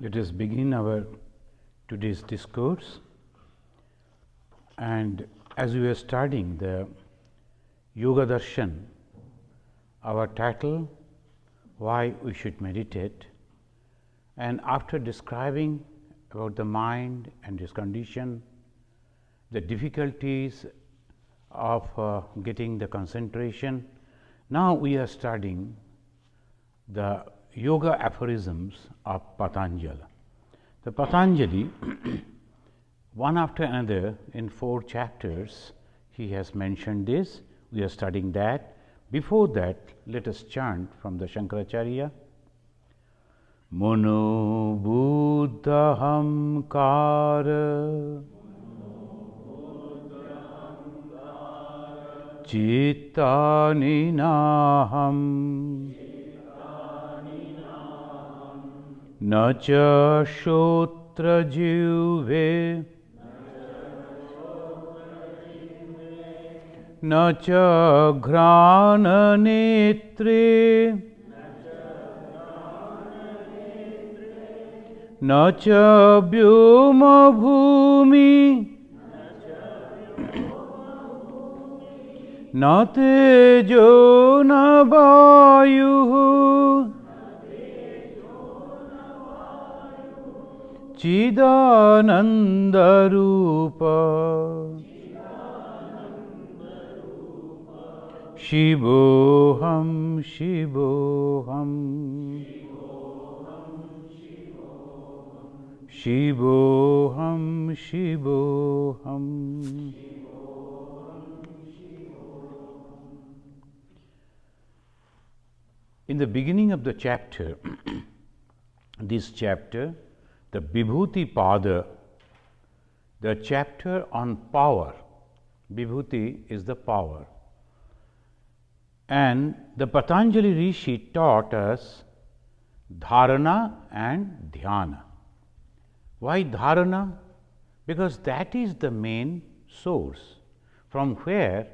Let us begin our today's discourse. And as we are studying the Yoga Darshan, our title, Why We Should Meditate, and after describing about the mind and its condition, the difficulties of getting the concentration, now we are studying the Yoga Aphorisms of Patanjali. The Patanjali, one after another in 4 chapters, he has mentioned this. We are studying that. Before that, let us chant from the Shankaracharya. Mano Buddha Hamkara Citta Ninaham न च श्रोत्र जिह्वे न च घ्राण नेत्रे न च व्योम भूमि न तेजो न वायुः चिदानंद रूप शिवोहम शिवोहम शिवोहम शिवोहम. In the beginning of the chapter, this chapter, the Vibhuti Pada, the chapter on power. Vibhuti is the power. And the Patanjali Rishi taught us dharana and dhyana. Why dharana? Because that is the main source from where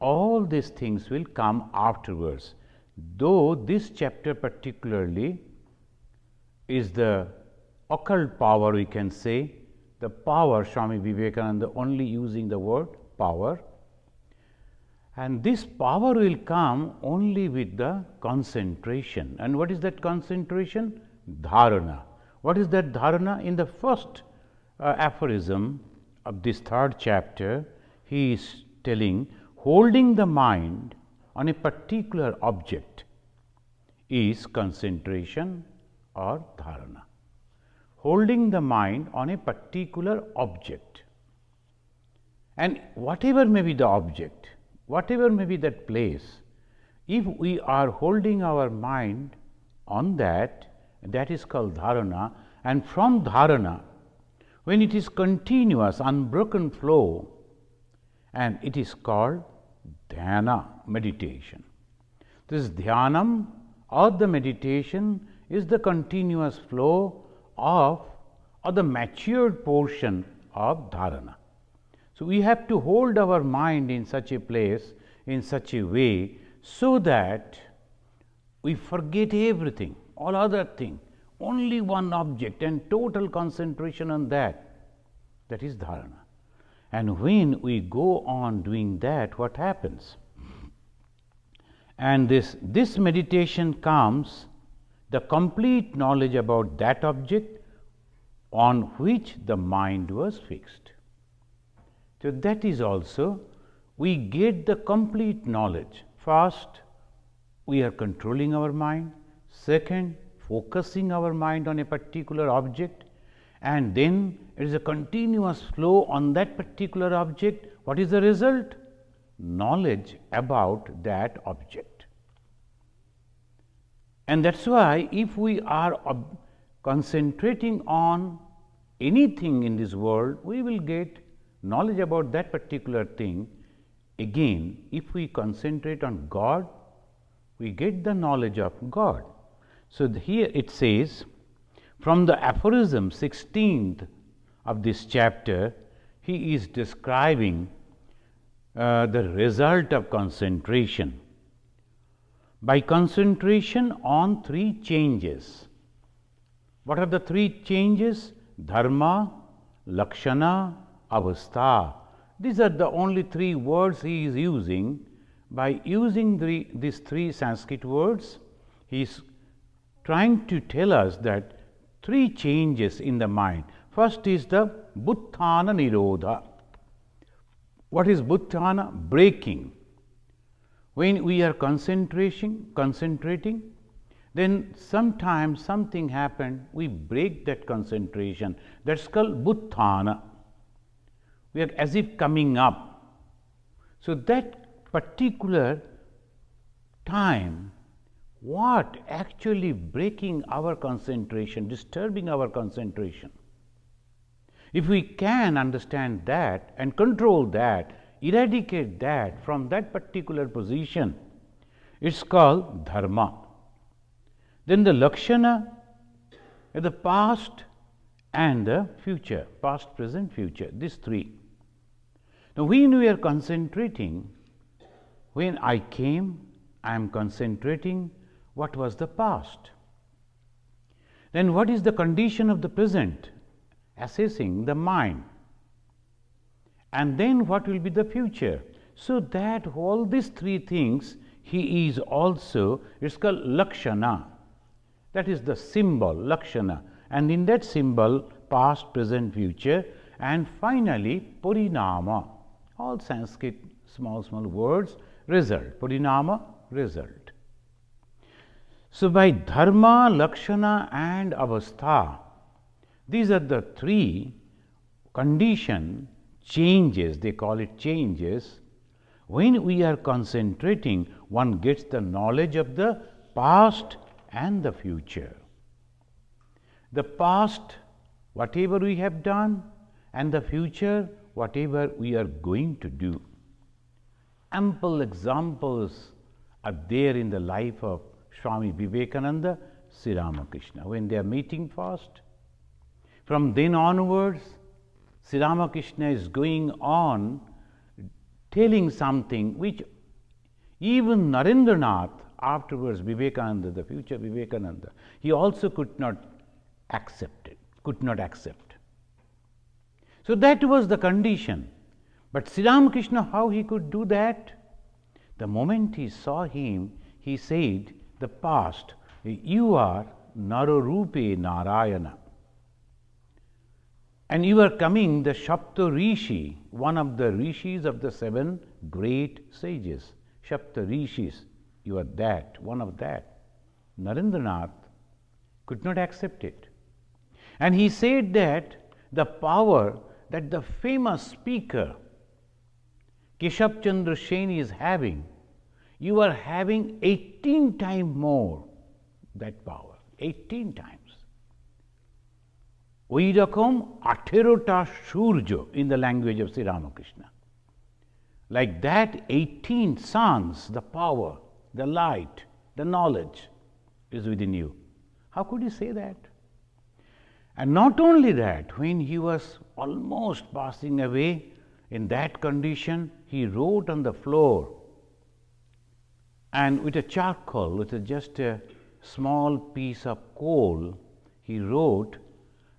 all these things will come afterwards. Though this chapter particularly is the occult power, we can say, the power, Swami Vivekananda only using the word power, and this power will come only with the concentration. And what is that concentration? Dharana. What is that dharana? In the first aphorism of this 3rd chapter, he is telling holding the mind on a particular object is concentration or dharana. Holding the mind on a particular object, and whatever may be the object, whatever may be that place, if we are holding our mind on that, that is called dharana. And from dharana, when it is continuous, unbroken flow, and it is called dhyana, meditation. This dhyanam or the meditation is the continuous flow of or the matured portion of dharana. So, we have to hold our mind in such a place, in such a way, so that we forget everything, all other thing, only one object and total concentration on that. That is dharana. And when we go on doing that, what happens? And this meditation comes, the complete knowledge about that object on which the mind was fixed. So, that is also we get the complete knowledge. First, we are controlling our mind. Second, focusing our mind on a particular object, and then it is a continuous flow on that particular object. What is the result? Knowledge about that object. And that is why if we are concentrating on anything in this world, we will get knowledge about that particular thing. Again, if we concentrate on God, we get the knowledge of God. So, here it says, from the aphorism 16th of this chapter, he is describing the result of concentration. By concentration on 3 changes. What are the three changes? Dharma, Lakshana, Avastha. These are the only three words he is using. By using these three Sanskrit words, he is trying to tell us that three changes in the mind. First is the Bhuthana Nirodha. What is Bhuthana? Breaking. When we are concentrating, then sometimes something happened, we break that concentration. That's called Bhuthana. We are as if coming up. So that particular time, what actually breaking our concentration, disturbing our concentration. If we can understand that and control that, eradicate that from that particular position, it's called Dharma. Then the Lakshana, the past and the future, past, present, future, these three. Now, when we are concentrating, when I came, I am concentrating what was the past. Then what is the condition of the present? Assessing the mind. And then what will be the future? So that all these three things he is also, it's called Lakshana. That is the symbol, Lakshana. And in that symbol, past, present, future, and finally Parinama. All Sanskrit small words, result. Parinama, result. So by Dharma, Lakshana and Avastha, these are the three condition changes, they call it changes. When we are concentrating, one gets the knowledge of the past and the future. The past, whatever we have done, and the future, whatever we are going to do. Ample examples are there in the life of Swami Vivekananda, Sri Ramakrishna, when they are meeting first. From then onwards, Sri Ramakrishna is going on telling something which even Narendranath, afterwards Vivekananda, the future Vivekananda, he also could not accept it, could not accept. So that was the condition. But Sri Ramakrishna, how he could do that? The moment he saw him, he said, the past, you are Narorupe Narayana. And you are coming, the Shapta Rishi, one of the rishis of the 7 great sages. Shapta Rishis, you are that, one of that. Narendranath could not accept it. And he said that the power that the famous speaker Keshav Chandra Sen is having, you are having 18 times more that power, 18 times. ওই রকম 18টা সূর্য in the language of Sri Ramakrishna. Like that 18 suns, the power, the light, the knowledge is within you. How could he say that? And not only that, when he was almost passing away, in that condition, he wrote on the floor and with a charcoal, with just a small piece of coal, he wrote,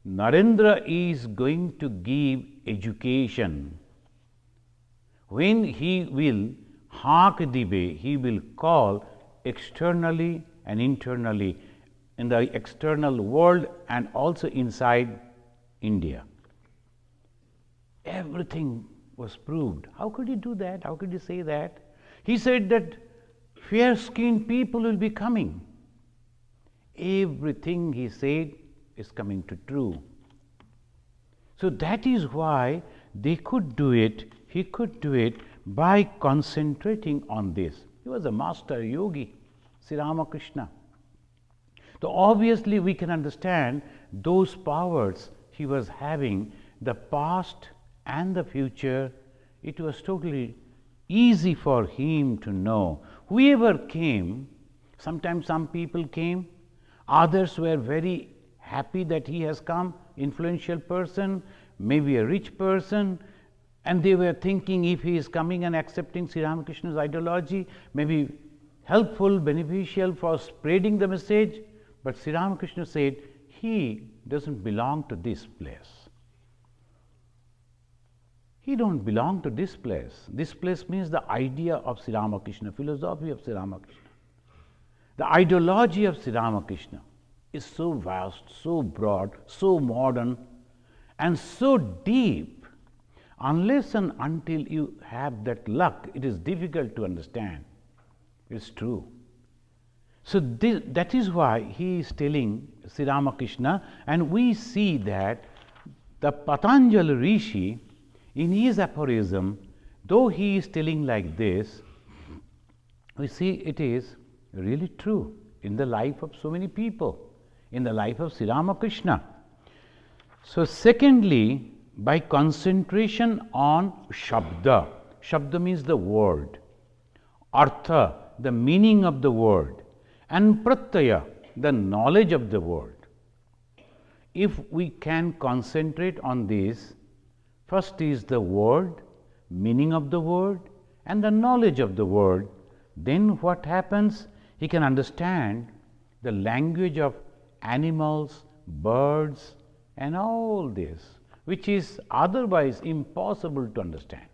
Narendra is going to give education. When he will Haak Dibe, he will call externally and internally in the external world and also inside India. Everything was proved. How could he do that? How could he say that? He said that fair-skinned people will be coming. Everything he said is coming to true. So that is why they could do it, he could do it by concentrating on this. He was a master yogi, Sri Ramakrishna. So obviously we can understand those powers he was having, the past and the future. It was totally easy for him to know. Whoever came, sometimes some people came, others were very happy that he has come, influential person, maybe a rich person, and they were thinking if he is coming and accepting Sri Ramakrishna's ideology, maybe helpful, beneficial for spreading the message. But Sri Ramakrishna said, he doesn't belong to this place. He don't belong to this place. This place means the idea of Sri Ramakrishna, philosophy of Sri Ramakrishna. The ideology of Sri Ramakrishna is so vast, so broad, so modern, and so deep. Unless and until you have that luck, it is difficult to understand. It's true. So that is why he is telling Sri Ramakrishna, and we see that the Patanjali Rishi, in his aphorism, though he is telling like this, we see it is really true in the life of so many people, in the life of Sri Ramakrishna. So secondly, by concentration on Shabda. Shabda means the word, Artha, the meaning of the word, and Pratyaya, the knowledge of the word. If we can concentrate on this, first is the word, meaning of the word, and the knowledge of the word, then what happens? He can understand the language of animals, birds, and all this, which is otherwise impossible to understand.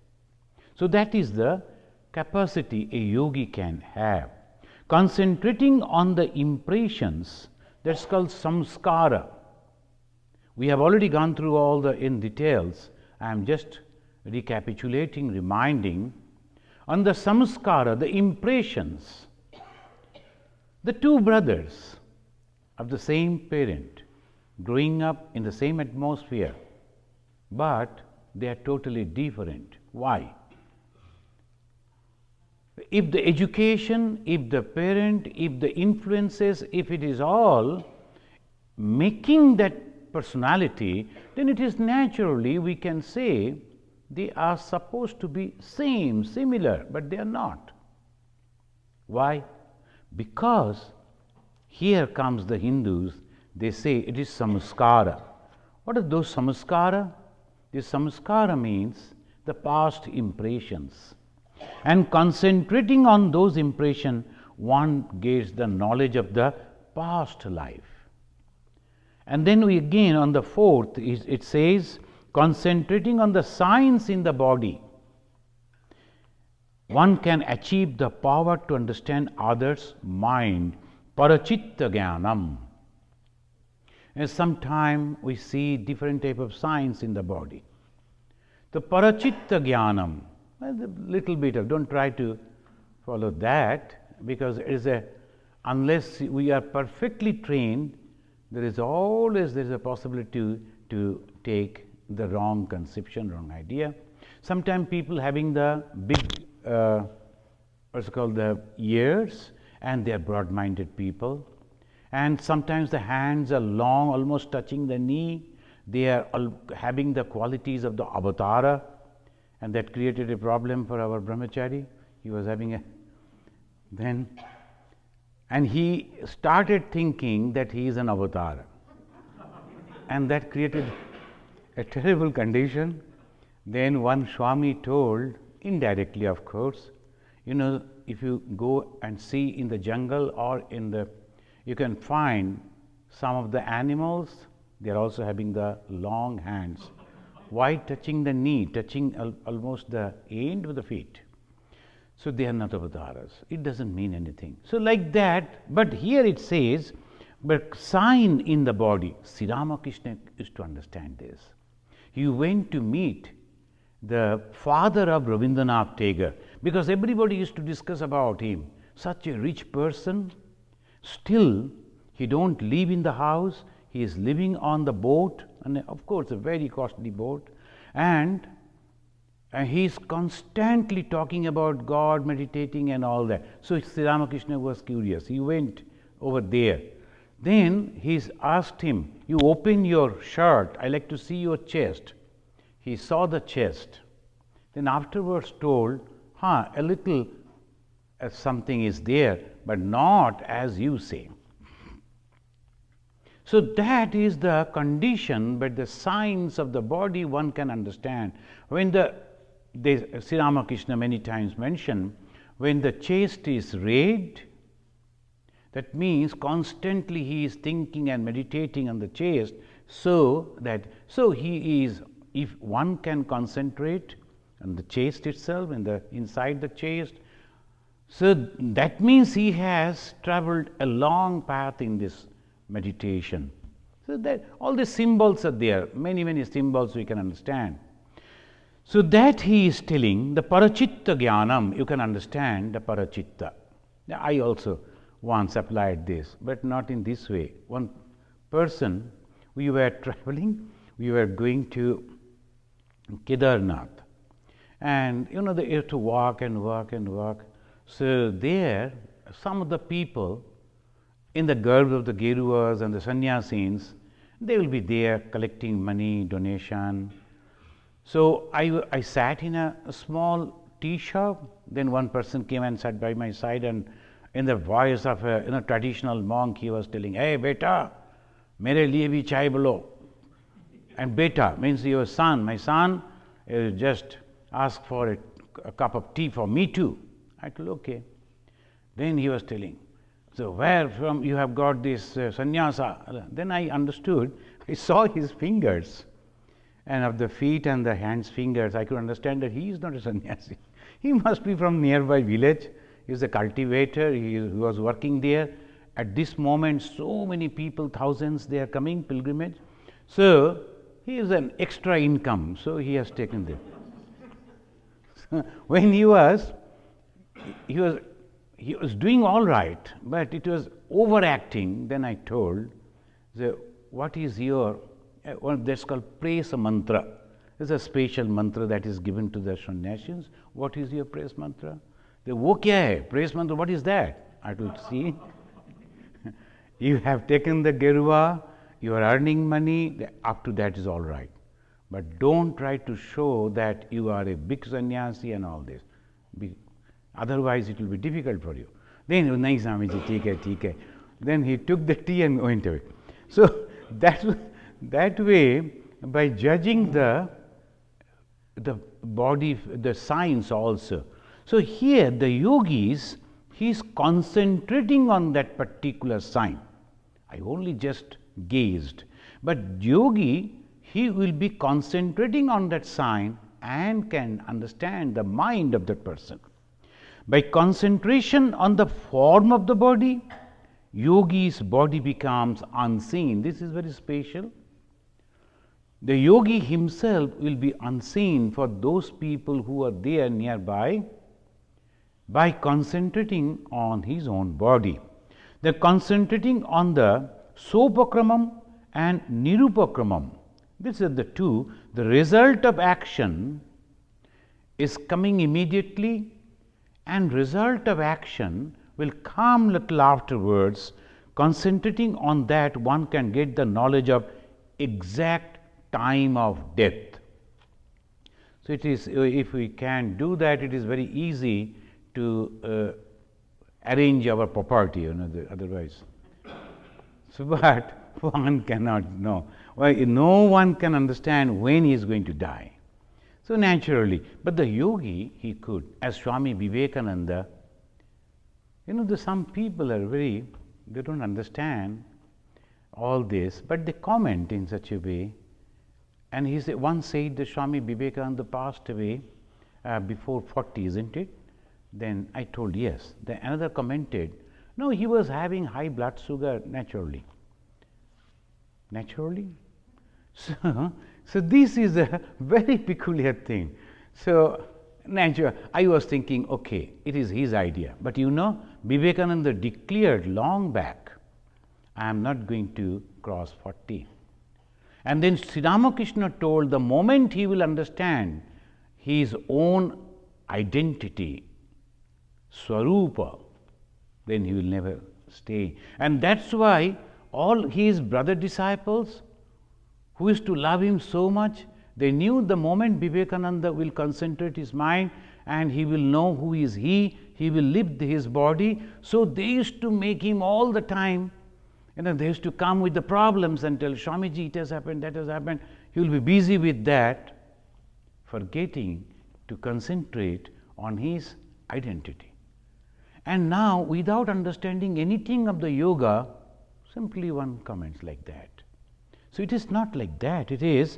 So that is the capacity a yogi can have. Concentrating on the impressions, that's called Samskaara. We have already gone through all the in details. I am just recapitulating, reminding. On the Samskaara, the impressions, the two brothers of the same parent, growing up in the same atmosphere, but they are totally different. Why? If the education, if the parent, if the influences, if it is all making that personality, then it is naturally we can say they are supposed to be same, similar, but they are not. Why? Because here comes the Hindus, they say it is Samskaara. What are those Samskaara? This Samskaara means the past impressions. And concentrating on those impressions, one gets the knowledge of the past life. And then we again on the fourth, it says, concentrating on the signs in the body, one can achieve the power to understand others' mind, parachitta jnanam. And sometimes we see different type of signs in the body. The parachitta jnanam, well, a little bit of, don't try to follow that, because it is unless we are perfectly trained, there is a possibility to take the wrong conception, wrong idea. Sometimes people having the big, what's called the ears, and they are broad-minded people. And sometimes the hands are long, almost touching the knee. They are having the qualities of the avatara, and that created a problem for our brahmachari. He was having and he started thinking that he is an avatar, and that created a terrible condition. Then one Swami told, indirectly of course, you know, if you go and see in the jungle or you can find some of the animals, they are also having the long hands. Why touching the knee, touching almost the end of the feet? So they are not avatars. It doesn't mean anything. So like that, but here it says, but sign in the body. Sri Ramakrishna is to understand this. He went to meet the father of Rabindranath Tagore, because everybody used to discuss about him. Such a rich person, still he don't live in the house, he is living on the boat, and of course a very costly boat, and he is constantly talking about God, meditating and all that. So Sri Ramakrishna was curious. He went over there. Then he asked him, you open your shirt, I like to see your chest. He saw the chest. Then afterwards told, a little something is there, but not as you say. So that is the condition, but the signs of the body one can understand. When Sri Ramakrishna many times mentioned, when the chest is red, That means constantly he is thinking and meditating on the chest, so he is, if one can concentrate on the chest itself, inside the chest, so that means he has traveled a long path in this meditation. So that all the symbols are there, many symbols we can understand. So that he is telling the parachitta jnanam, you can understand the parachitta. I also once applied this, but not in this way. One person, we were traveling, we were going to Kedarnath, and they have to walk and walk and walk. So there, some of the people in the garb of the Geruas and the sannyasins, they will be there collecting money, donation. So I sat in a small tea shop. Then one person came and sat by my side, and in the voice of a traditional monk, he was telling, "Hey, beta, mere liye bhi chai bolo." And beta means your son. My son just asked for a cup of tea for me too. I told, okay. Then he was telling, so where from you have got this sannyasa? Then I understood. I saw his fingers, and of the feet and the hands fingers, I could understand that he is not a sannyasi. He must be from nearby village. He is a cultivator. He was working there. At this moment, so many people, thousands, they are coming pilgrimage. So he is an extra income. So he has taken them. So when he was doing all right, but it was overacting. Then I told, what is your, that's called praise mantra. It's a special mantra that is given to the sannyasins. What is your praise mantra? They, wo kya hai? Praise mantra, what is that? I told, see, you have taken the gerua, you are earning money, up to that is all right. But don't try to show that you are a big sannyasi and all this. Otherwise, it will be difficult for you. Then, nahi Swamiji, theek hai. Then he took the tea and went away. So that way, by judging the body, the signs also. So here, the yogis, he is concentrating on that particular sign. I only just gazed. But yogi, he will be concentrating on that sign and can understand the mind of that person. By concentration on the form of the body, yogi's body becomes unseen. This is very special. The yogi himself will be unseen for those people who are there nearby by concentrating on his own body. They are concentrating on the sopakramam and nirupakramam. These are the two. The result of action is coming immediately, and result of action will come little afterwards. Concentrating on that, one can get the knowledge of exact time of death. So it is, if we can do that, it is very easy to arrange our property, otherwise. So, but one cannot know. Well, no one can understand when he is going to die. So naturally, but the yogi, he could, as Swami Vivekananda, some people are they don't understand all this, but they comment in such a way. And he once said that Swami Vivekananda passed away before 40, isn't it? Then I told yes. Then another commented, no, he was having high blood sugar naturally. Naturally? So this is a very peculiar thing. So I was thinking, okay, it is his idea. But Vivekananda declared long back, I am not going to cross 40. And then Sri Ramakrishna told the moment he will understand his own identity, Swarupa, then he will never stay. And that's why all his brother disciples who used to love him so much, they knew the moment Vivekananda will concentrate his mind and he will know who is he will live his body. So they used to make him all the time, they used to come with the problems and tell Swamiji, it has happened, that has happened. He will be busy with that, forgetting to concentrate on his identity. And now, without understanding anything of the yoga, simply one comments like that. So it is not like that. It is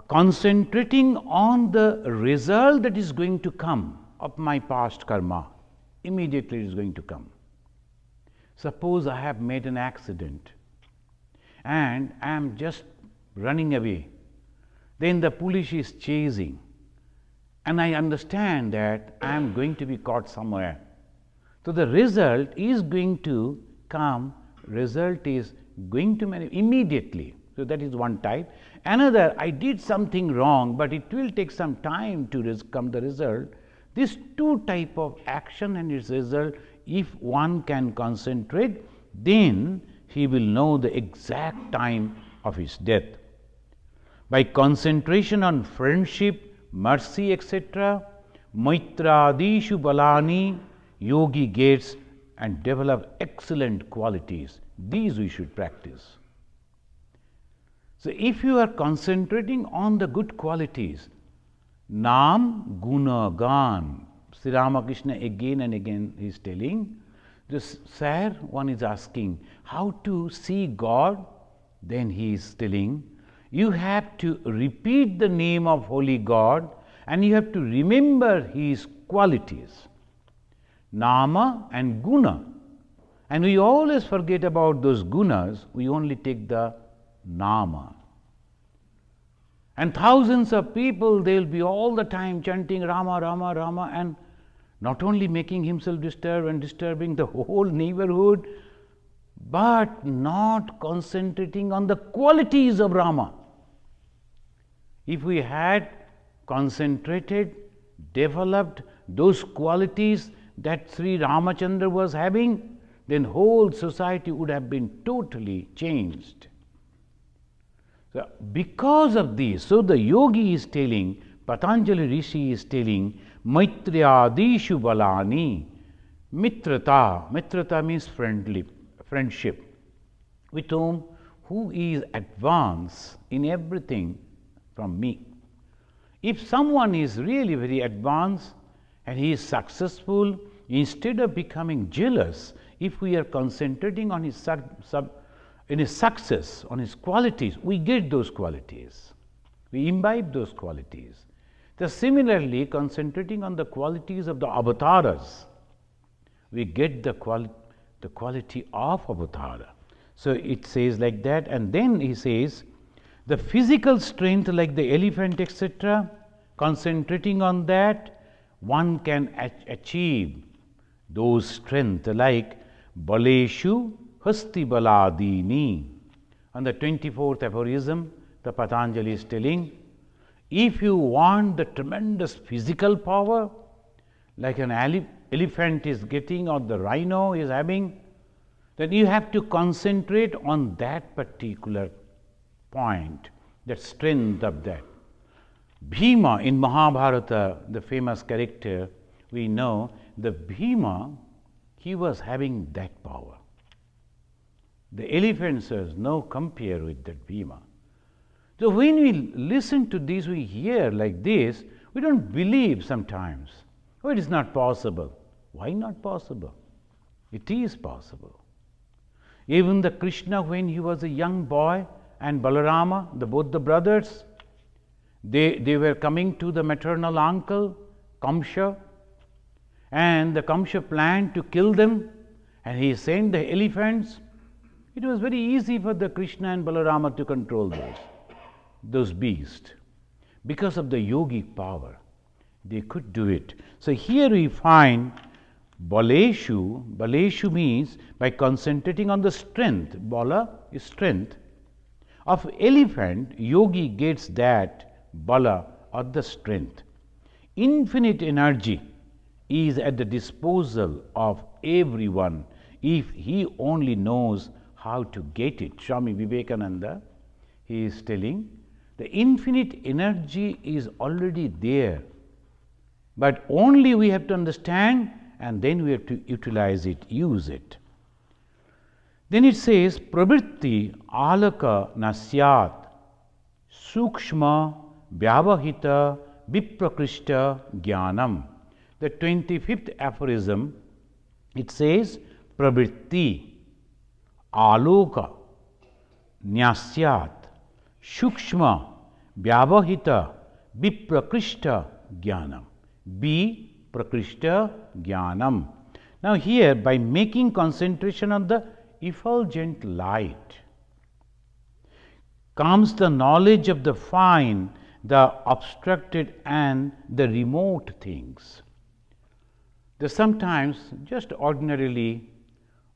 concentrating on the result that is going to come of my past karma. Immediately it is going to come. Suppose I have made an accident and I am just running away. Then the police is chasing, and I understand that I am going to be caught somewhere. So the result is going to come, result is going to manifest immediately. So that is one type. Another, I did something wrong, but it will take some time to come the result. These two type of action and its result, if one can concentrate, then he will know the exact time of his death. By concentration on friendship, mercy, etc., Maitradishu Balani, yogi gets and develop excellent qualities. These we should practice. So if you are concentrating on the good qualities, Nam Guna Gan, Sri Ramakrishna again and again is telling, this sir, one is asking how to see God, then he is telling, you have to repeat the name of Holy God and you have to remember his qualities, Nama and Guna. And we always forget about those gunas, we only take the Nama. And thousands of people, they will be all the time chanting Rama, Rama, Rama, and not only making himself disturb and disturbing the whole neighborhood, but not concentrating on the qualities of Rama. If we had concentrated, developed those qualities that Sri Ramachandra was having, then whole society would have been totally changed. So because of this, so the yogi is telling, Patanjali Rishi is telling, Maitriyadishu Balani, Mitrata. Mitrata means friendship, with who is advanced in everything from me. If someone is really very advanced and he is successful, instead of becoming jealous, if we are concentrating on his success, on his qualities, we get those qualities. We imbibe those qualities. Thus, similarly, concentrating on the qualities of the avatars, we get the quality of avatara. So it says like that, and then he says, the physical strength like the elephant, etc., concentrating on that, one can achieve those strength like Baleshu Hasti Baladini. On the 24th aphorism, the Patanjali is telling, if you want the tremendous physical power, like an elephant is getting or the rhino is having, then you have to concentrate on that particular point, that strength of that. Bhima in Mahabharata, the famous character, we know the Bhima, he was having that power. The elephant says, no compare with that Bhima. So when we listen to this, we hear like this, we don't believe sometimes. Oh, it is not possible. Why not possible? It is possible. Even the Krishna, when he was a young boy, and Balarama, both the brothers, they were coming to the maternal uncle, Kamsa, and the Kamsa planned to kill them, and he sent the elephants. It was very easy for the Krishna and Balarama to control those beasts. Because of the yogic power, they could do it. So here we find Baleshu. Baleshu means by concentrating on the strength, Bala is strength, of elephant, yogi gets that Bala or the strength. Infinite energy is at the disposal of everyone if he only knows how to get it. Swami Vivekananda, he is telling, the infinite energy is already there, but only we have to understand and then we have to utilize it, use it. Then it says, Pravritti alaka nasyat sukshma vyavahita viprakrishta jnanam. The 25th aphorism It says pravritti, aloka, nyasyat, shukshma, vyavahita, viprakrishta jnanam. Viprakrishta jnanam. Now here, by making concentration on the effulgent light, comes the knowledge of the fine, the obstructed and the remote things. Sometimes, just ordinarily,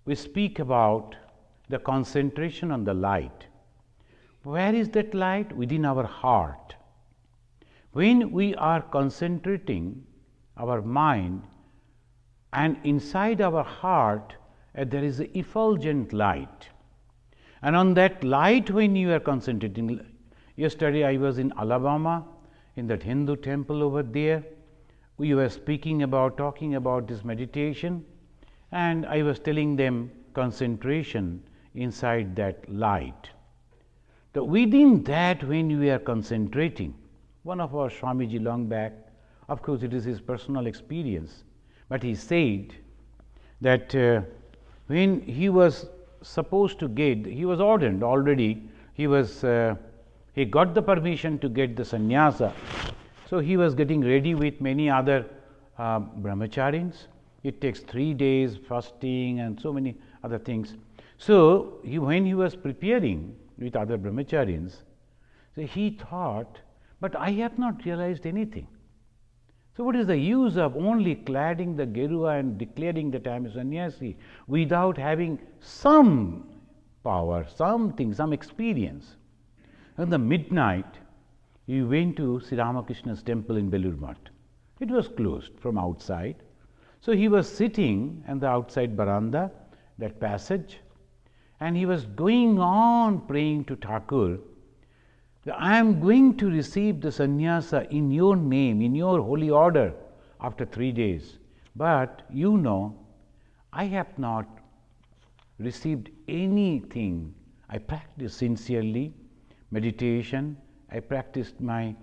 we speak about the concentration on the light. Where is that light? Within our heart. When we are concentrating our mind, and inside our heart there is an effulgent light, and on that light when you are concentrating, yesterday I was in Alabama, in that Hindu temple over there. We were talking about this meditation, and I was telling them concentration inside that light. So within that, when we are concentrating, one of our Swamiji long back, of course it is his personal experience, but he said that when he was supposed to get, he was ordained already, he got the permission to get the sannyasa. So he was getting ready with many other brahmacharis. It takes 3 days fasting and so many other things. So when he was preparing with other brahmacharis, so he thought, but I have not realized anything. So what is the use of only cladding the gerua and declaring that I am a sannyasi without having some power, something, some experience? In the midnight, he went to Sri Ramakrishna's temple in Belur Math. It was closed from outside. So he was sitting in the outside veranda, that passage, and he was going on praying to Thakur, I am going to receive the sannyasa in your name, in your holy order after 3 days. But you know, I have not received anything. I practiced sincerely meditation. I practiced my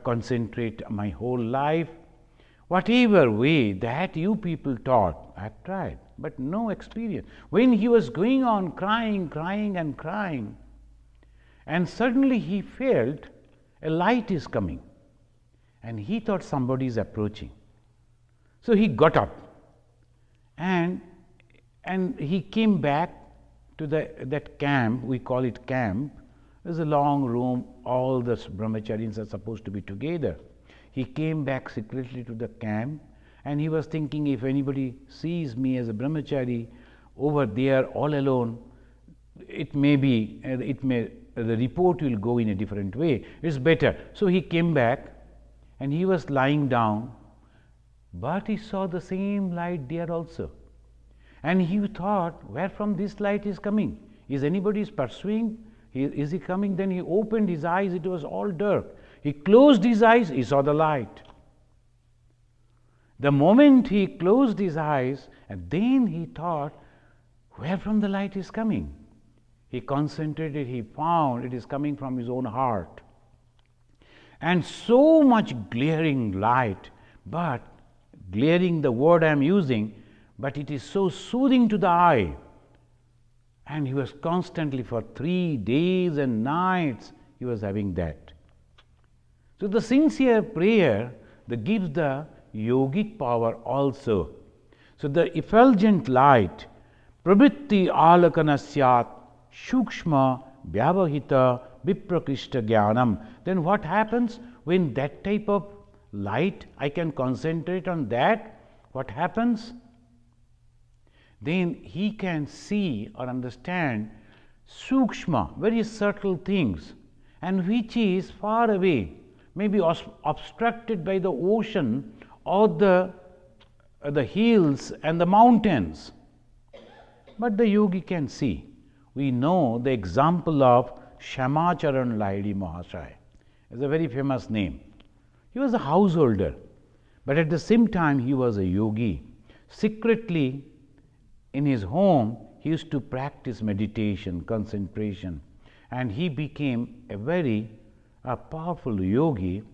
concentrate my whole life. Whatever way that you people taught, I have tried, but no experience. When he was going on crying and crying, and suddenly he felt a light is coming, and he thought somebody is approaching. So he got up, and he came back to that camp. We call it camp. There's a long room. All the brahmacharis are supposed to be together. He came back secretly to the camp, and he was thinking, if anybody sees me as a brahmachari over there all alone, the report will go in a different way. It's better. So he came back, and he was lying down, but he saw the same light there also. And he thought, where from this light is coming? Is anybody pursuing? Is he coming? Then he opened his eyes, it was all dark. He closed his eyes, he saw the light. The moment he closed his eyes, and then he thought, where from the light is coming? He concentrated, he found it is coming from his own heart. And so much glaring light, but glaring, the word I am using, but it is so soothing to the eye. And he was constantly for 3 days and nights, he was having that. So the sincere prayer that gives the yogic power also. So the effulgent light, pravritti alakana syat, shukshma vyavahita viprakrishta jnanam. Then what happens when that type of light, I can concentrate on that? What happens? Then he can see or understand sukshma, very subtle things, and which is far away, maybe obstructed by the ocean or the hills and the mountains. But the yogi can see. We know the example of Shamacharan Laidi Mahasaya. It's a very famous name. He was a householder, but at the same time he was a yogi. Secretly, in his home, he used to practice meditation, concentration, and he became a very powerful yogi.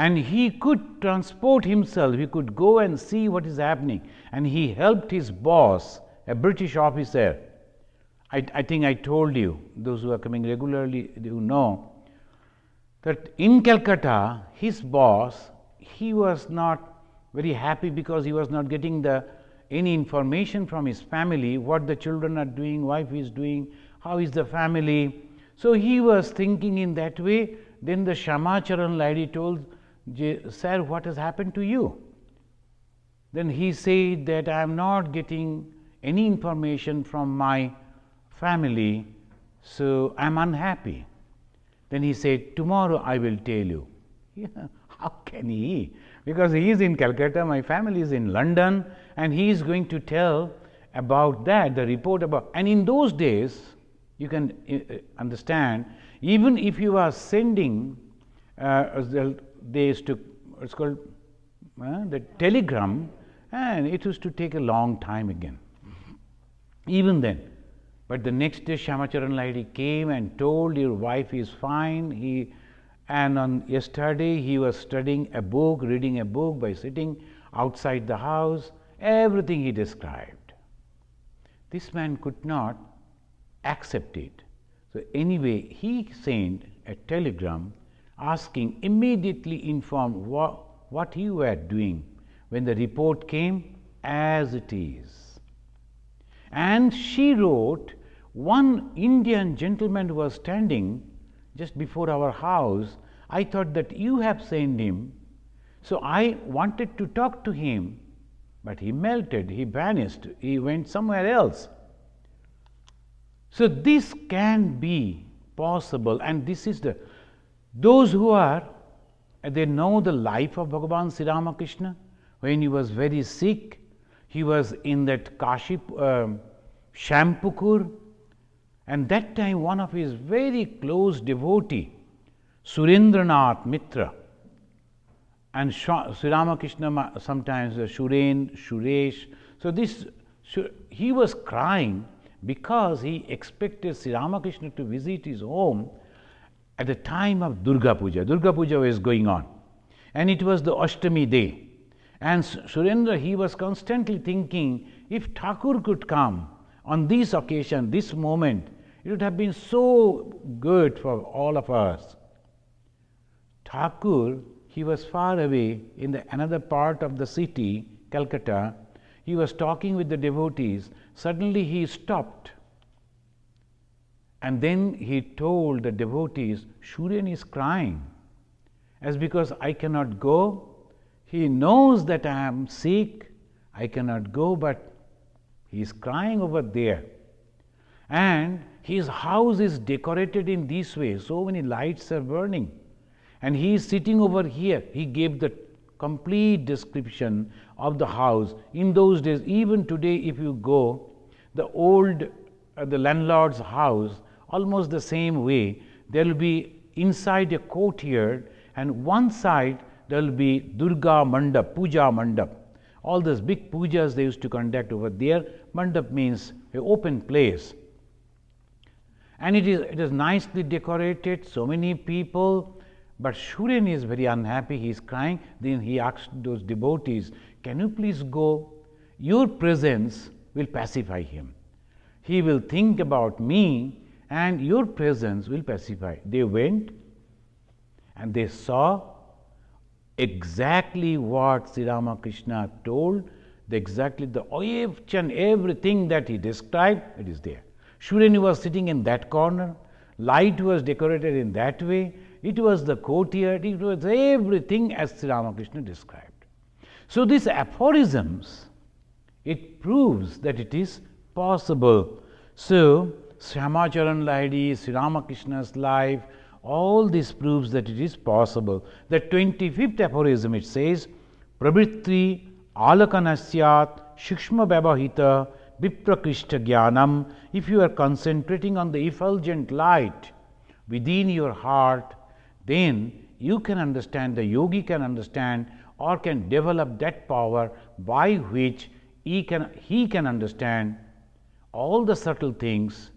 and he could transport himself, he could go and see what is happening, and he helped his boss, a British officer. I think I told you, those who are coming regularly, you know, that in Calcutta, his boss, he was not very happy because he was not getting any information from his family, what the children are doing, wife is doing, how is the family. So he was thinking in that way. Then the Shamacharan lady told, sir, what has happened to you? Then he said that I am not getting any information from my family, so I am unhappy. Then he said, tomorrow I will tell you. Yeah, how can he? Because he is in Calcutta, my family is in London, and he is going to tell about that, the report about. And in those days, you can understand, even if you are sending, they used to, it's called the telegram, and it used to take a long time again, even then. But the next day, Shamacharan lady came and told, your wife is fine. And on yesterday, he was studying a book, reading a book by sitting outside the house, everything he described. This man could not accept it. So anyway, he sent a telegram asking, immediately informed what you were doing. When the report came, as it is. And she wrote, one Indian gentleman was standing just before our house. I thought that you have sent him. So I wanted to talk to him, but he melted, he vanished, he went somewhere else. So this can be possible, and this is those who are, they know the life of Bhagavan Sri Ramakrishna. When he was very sick, he was in that Kashi, Shampukur, and that time one of his very close devotee, Surendranath Mitra, and Sri Ramakrishna sometimes Shuren, Shuresh. So he was crying because he expected Sri Ramakrishna to visit his home at the time of Durga Puja. Durga Puja was going on, and it was the Ashtami day. And Surendra, he was constantly thinking, if Thakur could come on this occasion, this moment, it would have been so good for all of us. Thakur, he was far away in another part of the city, Calcutta. He was talking with the devotees. Suddenly he stopped. And then he told the devotees, Shuren is crying. As because I cannot go. He knows that I am sick, I cannot go, but he is crying over there. And his house is decorated in this way, so many lights are burning. And he is sitting over here. He gave the complete description of the house. In those days, even today, if you go, the old, the landlord's house, almost the same way, there will be inside a courtyard, and one side there will be Durga Mandap, Puja Mandap. All those big pujas they used to conduct over there. Mandap means an open place. And it is nicely decorated, so many people, but Shuren is very unhappy, he is crying. Then he asked those devotees, can you please go? Your presence will pacify him. He will think about me, and your presence will pacify. They went and they saw exactly what Sri Ramakrishna told, exactly each and everything that he described, it is there. Shuren was sitting in that corner, light was decorated in that way, it was the courtyard, it was everything as Sri Ramakrishna described. So these aphorisms, it proves that it is possible. So Shamacharan Lahiri, Sri Ramakrishna's life, all this proves that it is possible. The 25th aphorism, it says, Pravritti alakanasyat shikshma vyavahita viprakrishta jnanam. If you are concentrating on the effulgent light within your heart, then you can understand, the yogi can understand or can develop that power by which he can understand all the subtle things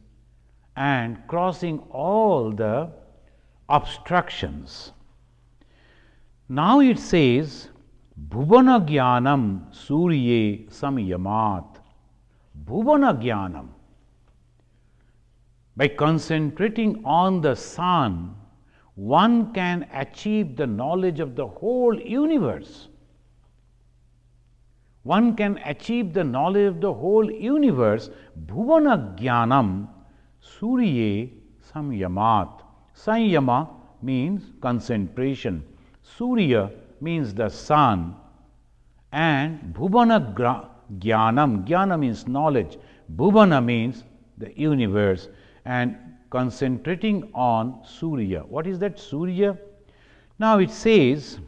and crossing all the obstructions. Now it says, Bhuvana Jnanam Surye Samyamat. Bhuvana Jnanam. By concentrating on the sun, one can achieve the knowledge of the whole universe. One can achieve the knowledge of the whole universe. Bhuvana Jnanam Surye Samyamat. Samyama means concentration. Surya means the sun. And Bhuvana Jnanam. Jnana means knowledge. Bhuvana means the universe. And concentrating on Surya. What is that Surya? Now it says,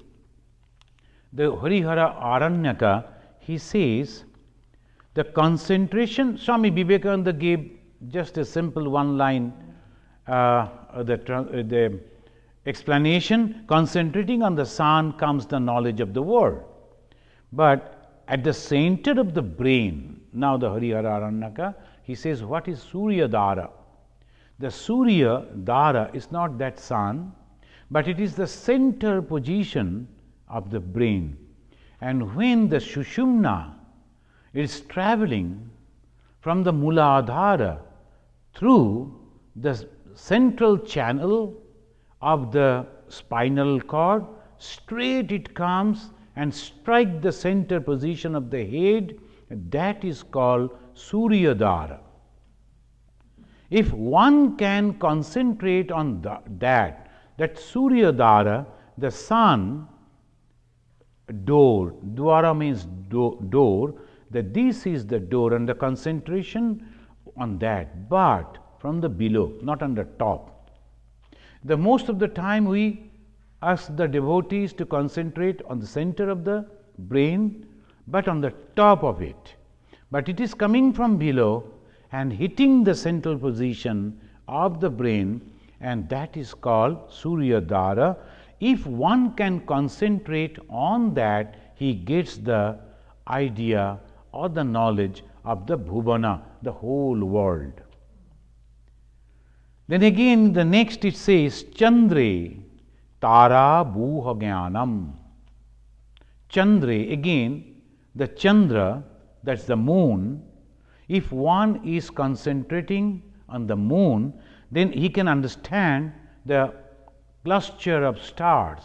the Harihara Aranyaka, he says, the concentration, Swami Vivekananda gave just a simple one line, the explanation, concentrating on the sun comes the knowledge of the world. But at the center of the brain, now the Harihara Aranyaka, he says, what is Surya Dara? The Surya Dara is not that sun, but it is the center position of the brain. And when the Sushumna is traveling from the Muladhara through the central channel of the spinal cord, straight it comes and strike the center position of the head, that is called Surya Dara. If one can concentrate on that Surya Dara, the sun door, Dwara means door, that this is the door, and the concentration on that, but from the below, not on the top. The most of the time we ask the devotees to concentrate on the center of the brain, but on the top of it. But it is coming from below and hitting the central position of the brain, and that is called Surya Dara. If one can concentrate on that, he gets the idea or the knowledge of the Bhuvana, the whole world. Then again the next it says, Chandre Tara Bhuha Jnanam. Chandre, again the Chandra, that's the moon. If one is concentrating on the moon, then he can understand the cluster of stars.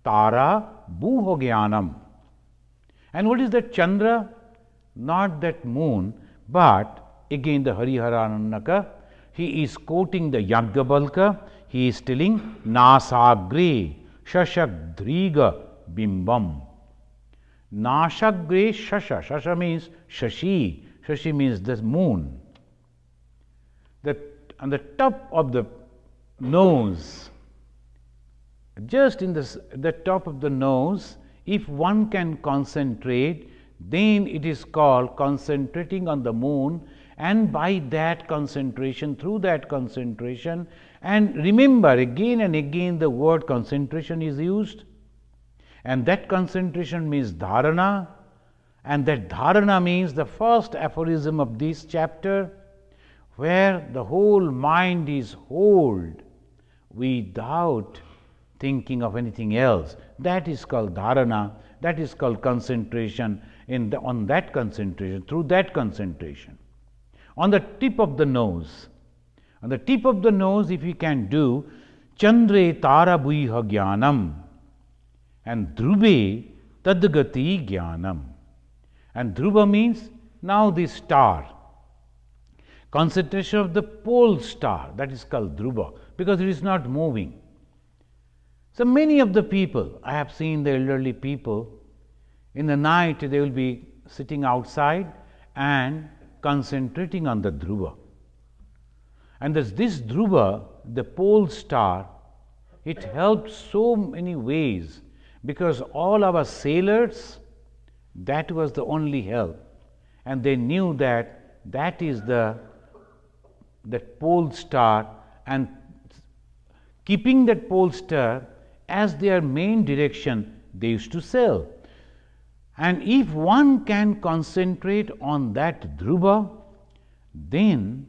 Tara Bhuha Jnanam. And what is that Chandra? Not that moon, but again the Harihara Aranyaka, he is quoting the Yajnavalkya, he is telling Nasagre Shashadriga Bimbam. Nasagre Shasha, Shasha means Shashi, Shashi means the moon. On the top of the nose, just in the top of the nose, if one can concentrate, then it is called concentrating on the moon, and by that concentration, through that concentration, and remember again and again the word concentration is used, and that concentration means dharana, and that dharana means the first aphorism of this chapter, where the whole mind is hold without thinking of anything else. That is called dharana, that is called concentration, on that concentration, through that concentration. On the tip of the nose, if we can do Chandre Tara Bhuha Jnanam and Dhrube Tadgati Jnanam. And Dhruva means now the star. Concentration of the pole star, that is called Dhruva, because it is not moving. So many of the people, I have seen the elderly people, in the night they will be sitting outside and concentrating on the Dhruva. And this Dhruva, the pole star, it helps so many ways, because all our sailors, that was the only help, and they knew that is that pole star, and keeping that pole star as their main direction, they used to sail. And if one can concentrate on that Dhruva, then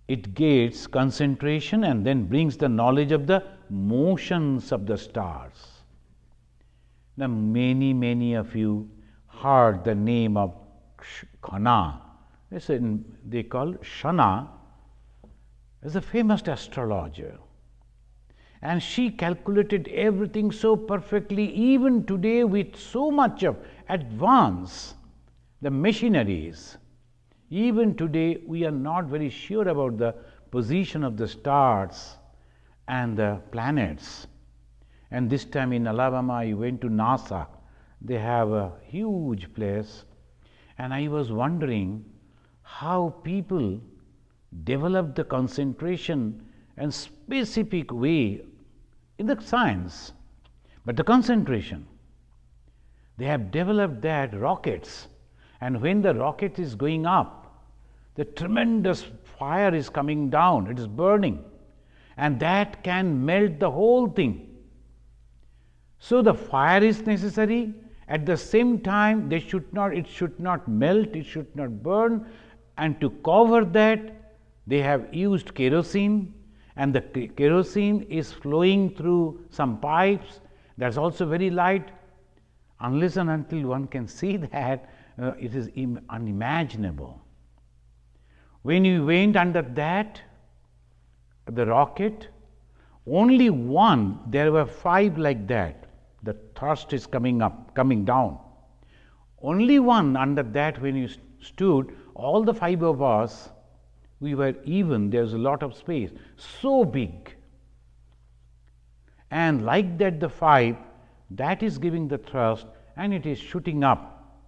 it gets concentration and then brings the knowledge of the motions of the stars. Now, many of you heard the name of Khana. They call Shana as a famous astrologer. And she calculated everything so perfectly, even today with so much of advance, the machineries. Even today, we are not very sure about the position of the stars and the planets. And this time in Alabama, I went to NASA. They have a huge place. And I was wondering how people develop the concentration and specific way in the science. But the concentration, they have developed that rockets. And when the rocket is going up, the tremendous fire is coming down, it is burning. And that can melt the whole thing. So the fire is necessary. At the same time, it should not melt, it should not burn. And to cover that, they have used kerosene, and the kerosene is flowing through some pipes. That's also very light. Unless and until one can see that, it is unimaginable. When you went under that, the rocket, only one, there were 5 like that. The thrust is coming up, coming down. Only one under that, when you stood, all the 5 of us, we were even, there was a lot of space, so big. And like that, the 5, that is giving the thrust, and it is shooting up.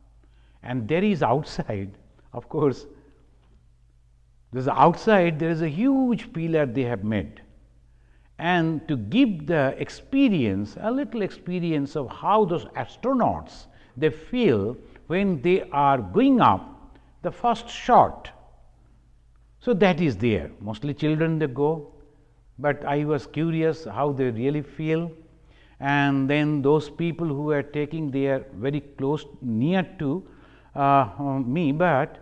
And there is outside, of course, there's outside, there is a huge pillar they have made. And to give the experience, a little experience of how those astronauts, they feel when they are going up, the first shot. So that is there. Mostly children they go, but I was curious how they really feel. And then those people who are taking, they are very close, near to me, but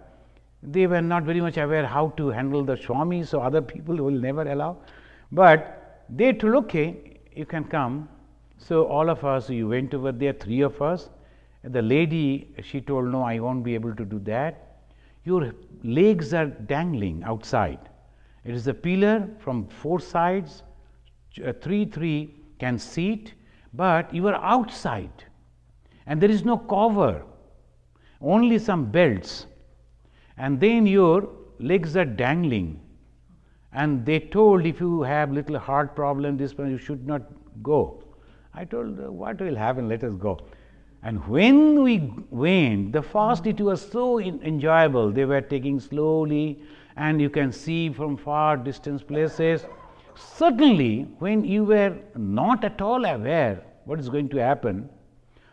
they were not very much aware how to handle the Swami, so other people will never allow. But they told, okay, you can come. So all of us, you went over there, 3 of us. The lady, she told, no, I won't be able to do that. Your legs are dangling outside. It is a pillar from 4 sides, 3 can sit, but you are outside. And there is no cover, only some belts. And then your legs are dangling. And they told, if you have little heart problem, this one, you should not go. I told, what will happen, let us go. And when we went, the first, it was so enjoyable. They were taking slowly, and you can see from far distance places. Suddenly, when you were not at all aware what is going to happen,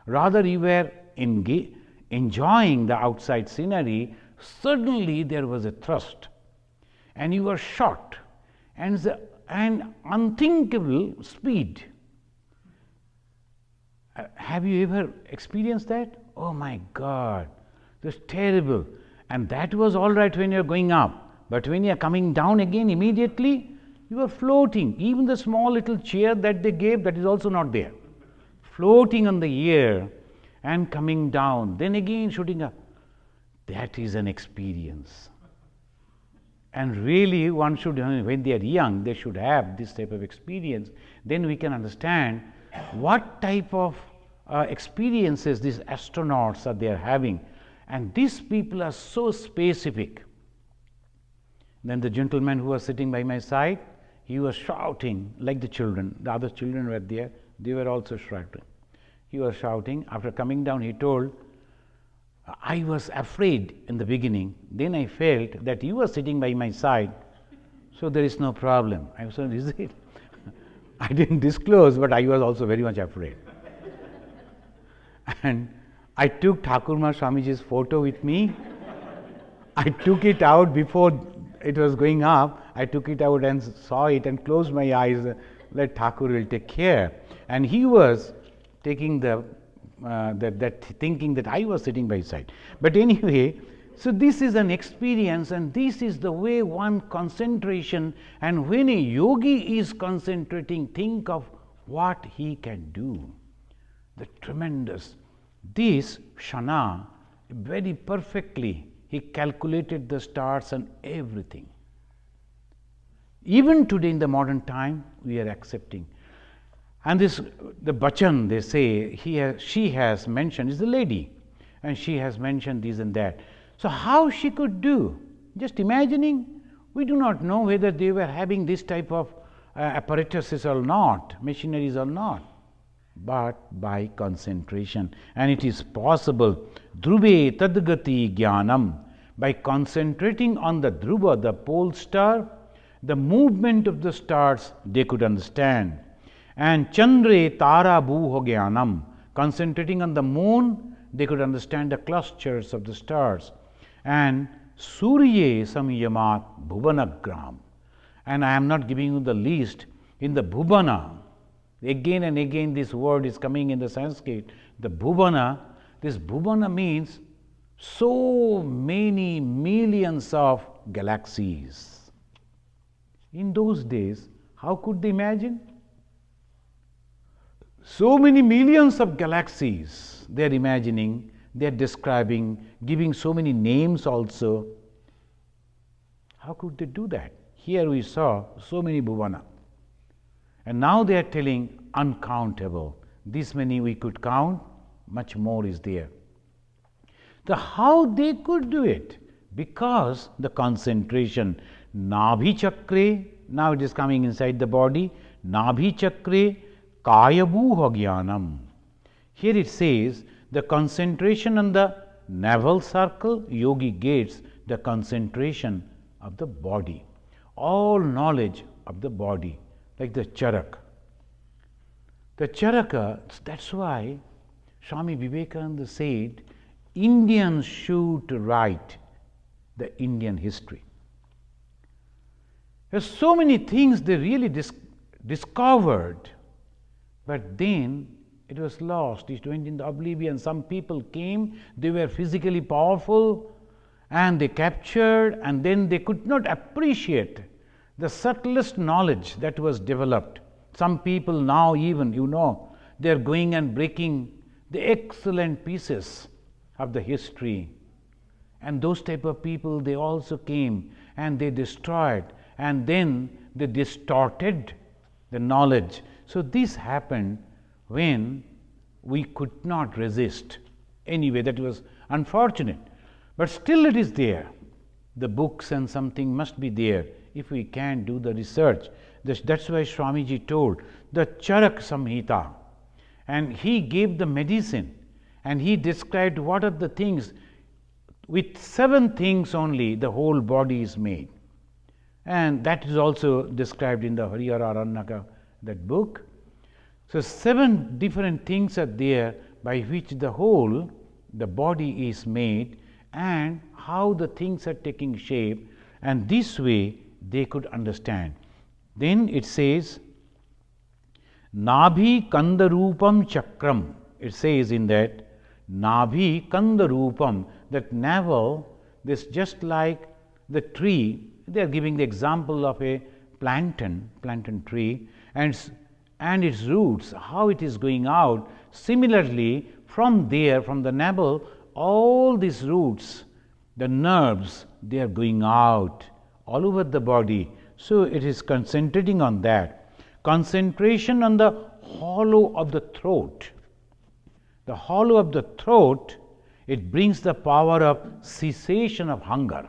rather you were enjoying the outside scenery, suddenly there was a thrust. And you were shot, and unthinkable speed. Have you ever experienced that? Oh my God, that's terrible. And that was all right when you are going up, but when you are coming down again immediately, you are floating. Even the small little chair that they gave, that is also not there. Floating on the air and coming down, then again shooting up. That is an experience. And really, one should, when they are young, they should have this type of experience. Then we can understand what type of experiences these astronauts are there having. And these people are so specific. Then the gentleman who was sitting by my side, he was shouting like the children. The other children were there, they were also shouting. He was shouting. After coming down, he told, I was afraid in the beginning, then I felt that you were sitting by my side, so there is no problem. I was saying, is it? I didn't disclose, but I was also very much afraid. And I took Thakurma Swamiji's photo with me. I took it out before it was going up. I took it out and saw it and closed my eyes, let Thakur will take care. And he was taking thinking that I was sitting by his side. But anyway, so this is an experience, and this is the way one concentration, and when a yogi is concentrating, think of what he can do. the tremendous. This Shana, very perfectly, he calculated the stars and everything. Even today in the modern time, we are accepting. And this, the Bachan, they say, she has mentioned, is a lady, and she has mentioned this and that. So how she could do? Just imagining, we do not know whether they were having this type of apparatuses or not, machineries or not, but by concentration. And it is possible, Dhruve Tadgati Jnanam, by concentrating on the Dhruva, the pole star, the movement of the stars they could understand. And Chandre Tara Bhuho Jnanam, concentrating on the moon, they could understand the clusters of the stars. And Surye Samyamat Bhuvanagram. And I am not giving you the list. In the Bhuvana, again and again this word is coming in the Sanskrit. The Bhuvana, this Bhuvana means so many millions of galaxies. In those days, how could they imagine? So many millions of galaxies they are imagining, they are describing, giving so many names also. How could they do that? Here we saw so many Bhuvana. And now they are telling uncountable. This many we could count, much more is there. So how they could do it? Because the concentration, Nabhi Chakre, now it is coming inside the body, Nabhi Chakre Kayabhuha Jnanam. Here it says the concentration on the navel circle, yogi gets the concentration of the body, all knowledge of the body, like the charak. The charaka, that's why Swami Vivekananda said, Indians should write the Indian history. There are so many things they really discovered, but then it was lost. It went into oblivion. Some people came, they were physically powerful, and they captured, and then they could not appreciate the subtlest knowledge that was developed. Some people now even, they are going and breaking the excellent pieces of the history. And those type of people, they also came and they destroyed, and then they distorted the knowledge. So this happened when we could not resist. Anyway, that was unfortunate. But still it is there. The books and something must be there if we can do the research. That's why Swamiji told the Charak Samhita, and he gave the medicine, and he described what are the things. With 7 things only the whole body is made, and that is also described in the Harihara Aranyaka, that book. So 7 different things are there by which the body is made, and how the things are taking shape, and this way they could understand. Then it says, Nabhi Kandarupam Chakram. It says in that, Nabhi Kandarupam, that navel, this just like the tree, they are giving the example of a plantain tree, and its roots, how it is going out. Similarly, from there, from the navel, all these roots, the nerves, they are going out all over the body. So it is concentrating on that. Concentration on the hollow of the throat. The hollow of the throat, it brings the power of cessation of hunger.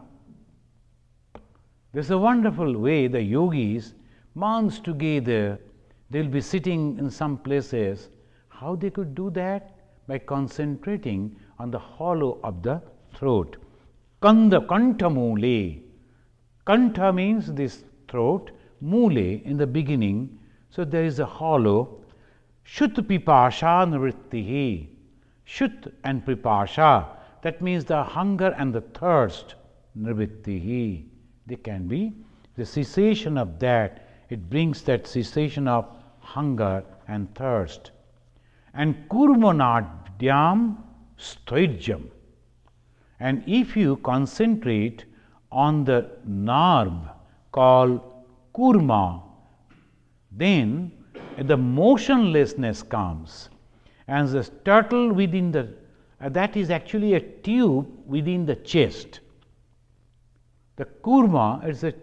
This is a wonderful way the yogis, months together, they will be sitting in some places. How they could do that? By concentrating on the hollow of the throat. Kantha mule. Kantha means this throat, mule in the beginning. So there is a hollow. Shut pipasha nivrittihi. Shut and pipasha, that means the hunger and the thirst, nivrittihi. They can be the cessation of that. It brings that cessation of hunger and thirst. And kurmanadyam stoijam. And if you concentrate on the nerve called kurma, then the motionlessness comes. and the turtle within the that is actually a tube within the chest. The kurma is a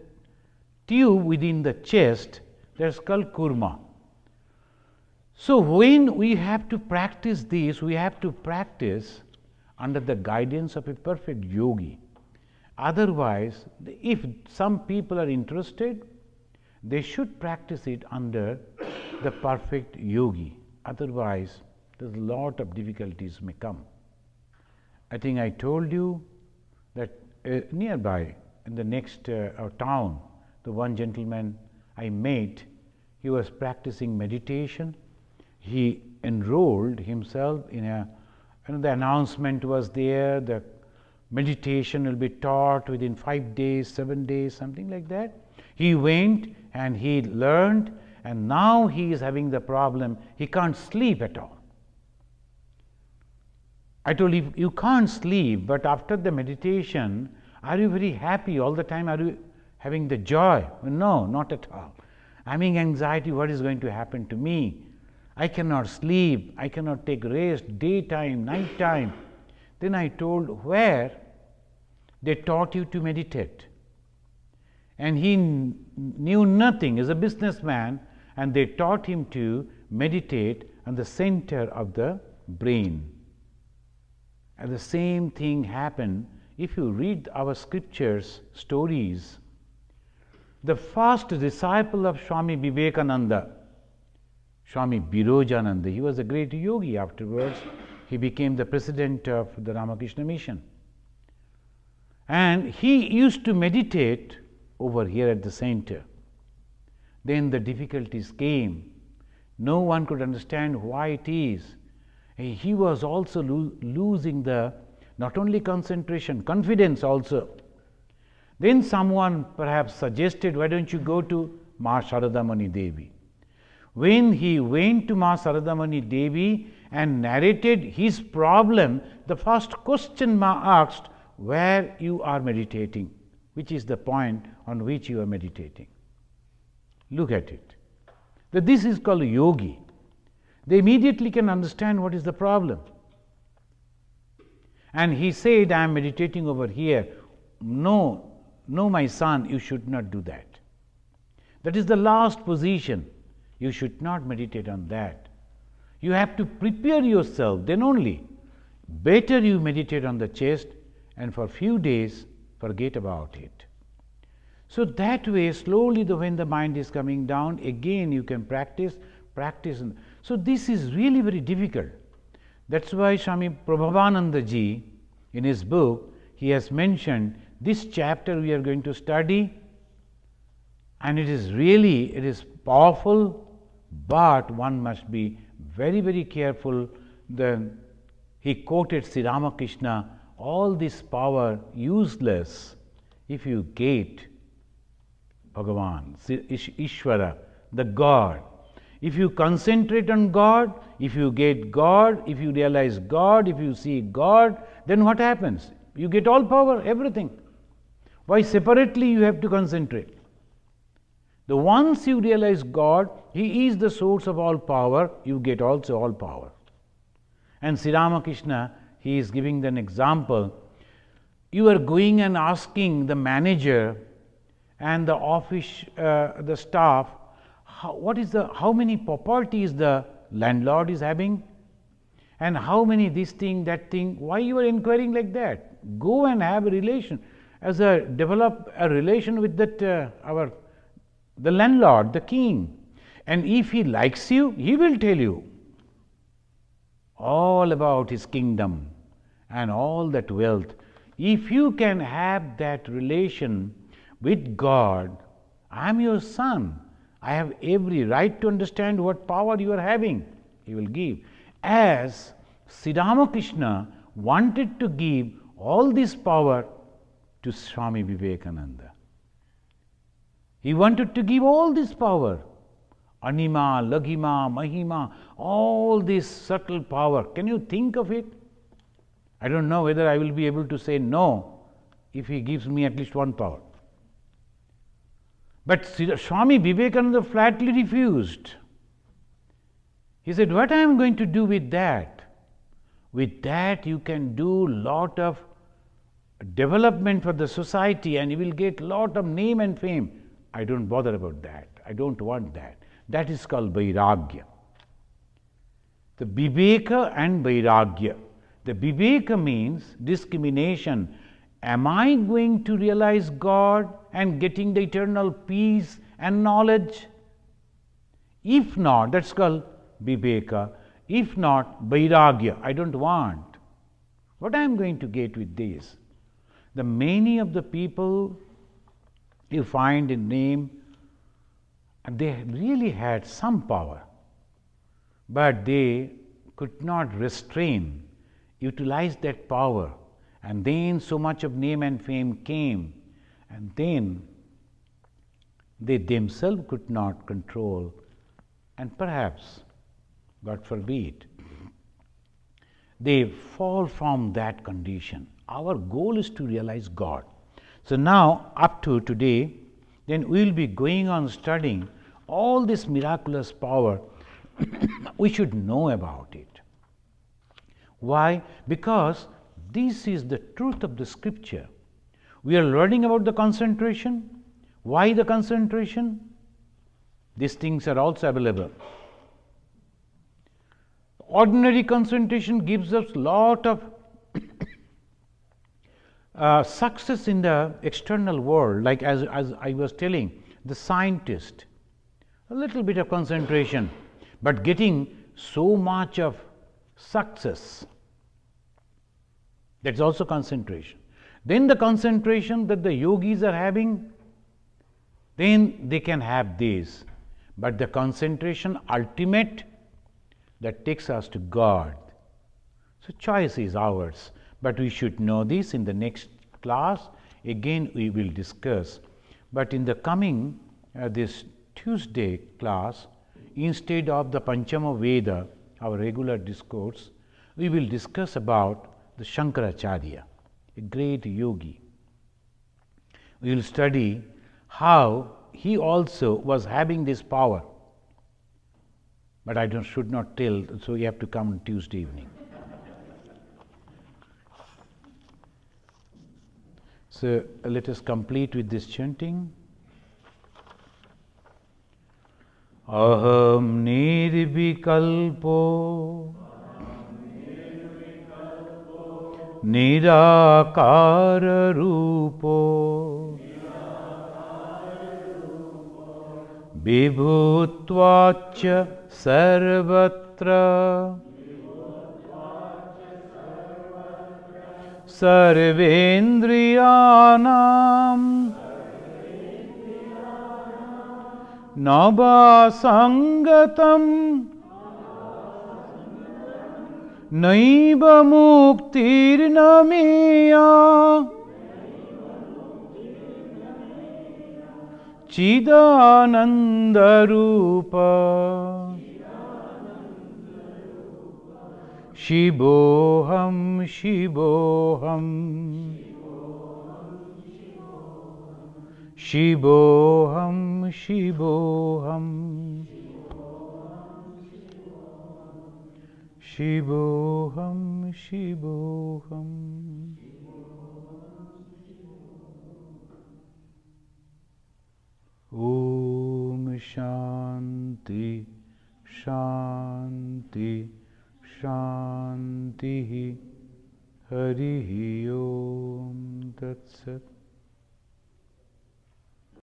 tube within the chest, that is called kurma. So, when we have to practice this, we have to practice under the guidance of a perfect yogi. Otherwise, if some people are interested, they should practice it under the perfect yogi. Otherwise, there's a lot of difficulties may come. I think I told you that nearby in the next town, the one gentleman I met, he was practicing meditation. He enrolled himself in the announcement was there, the meditation will be taught within 5 days, 7 days, something like that. He went and he learned, and now he is having the problem, he can't sleep at all. I told him, you can't sleep, but after the meditation, are you very happy all the time? Are you having the joy? No, not at all. I'm having anxiety, what is going to happen to me? I cannot sleep, I cannot take rest, daytime, nighttime. Then I told, where they taught you to meditate. And he knew nothing, as a businessman, and they taught him to meditate on the center of the brain. And the same thing happened if you read our scriptures, stories. The first disciple of Swami Vivekananda, Swami Birojananda, he was a great yogi. Afterwards, he became the president of the Ramakrishna Mission. And he used to meditate over here at the center. Then the difficulties came. No one could understand why it is. He was also losing the not only concentration, confidence also. Then someone perhaps suggested, why don't you go to Ma Sharadamani Devi? When he went to Ma Sharadamani Devi and narrated his problem, the first question Ma asked, where you are meditating, which is the point on which you are meditating. Look at it. That this is called yogi. They immediately can understand what is the problem. And he said, I am meditating over here. No, my son, you should not do that. That is the last position. You should not meditate on that. You have to prepare yourself, then only. Better you meditate on the chest, and for few days forget about it. So that way, slowly when the mind is coming down, again you can practice. So this is really very difficult. That's why Swami Prabhavananda ji, in his book, he has mentioned this chapter we are going to study, and it is powerful, but one must be very, very careful. Then he quoted Sri Ramakrishna, all this power useless if you get Bhagavan, Ishvara, the God. If you concentrate on God, if you get God, if you realize God, if you see God, then what happens? You get all power, everything. Why separately you have to concentrate? The once you realize God, He is the source of all power, you get also all power. And Sri Ramakrishna, he is giving an example. You are going and asking the manager and the office, the staff, how many properties the landlord is having, and how many this thing, that thing. Why you are inquiring like that? Go and have a relation, develop a relation with that the landlord, the king, and if he likes you, he will tell you all about his kingdom and all that wealth. If you can have that relation with God, I am your son, I have every right to understand what power you are having, he will give. As Sri Ramakrishna wanted to give all this power to Swami Vivekananda. He wanted to give all this power, Anima, Laghima, Mahima, all this subtle power. Can you think of it? I don't know whether I will be able to say no if he gives me at least one power. But Swami Vivekananda flatly refused. He said, what I am going to do with that? With that you can do lot of development for the society and you will get lot of name and fame. I don't bother about that. I don't want that. That is called Vairagya. The Viveka and Vairagya. The Viveka means discrimination. Am I going to realize God and getting the eternal peace and knowledge? If not, that's called Viveka. If not, Vairagya. I don't want. What I am going to get with this? The many of the people you find in name, they really had some power, but they could not restrain, utilize that power, and then so much of name and fame came, and then they themselves could not control, and perhaps, God forbid, they fall from that condition. Our goal is to realize God. So now, up to today, then we will be going on studying all this miraculous power. We should know about it. Why? Because this is the truth of the scripture. We are learning about the concentration. Why the concentration? These things are also available. Ordinary concentration gives us lot of success in the external world, like as I was telling, the scientist, a little bit of concentration, but getting so much of success, that's also concentration. Then the concentration that the yogis are having, then they can have this, but the concentration ultimate that takes us to God. So choice is ours. But we should know this. In the next class, again we will discuss. But in the coming this Tuesday class, instead of the Panchama Veda, our regular discourse, we will discuss about the Shankaracharya, a great yogi. We will study how he also was having this power. But I should not tell, so you have to come on Tuesday evening. So let us complete with this chanting. Aham nirvikalpo nirakara rupo vibhutvacha sarvatra sarvendriyanam navasangatam naiva muktirnameya Chidananda Rupa Shivoham Shivoham Shivoham Shivoham Shivoham Shivoham. Om Shanti Shanti Shanti Harihi Om Tat Sat.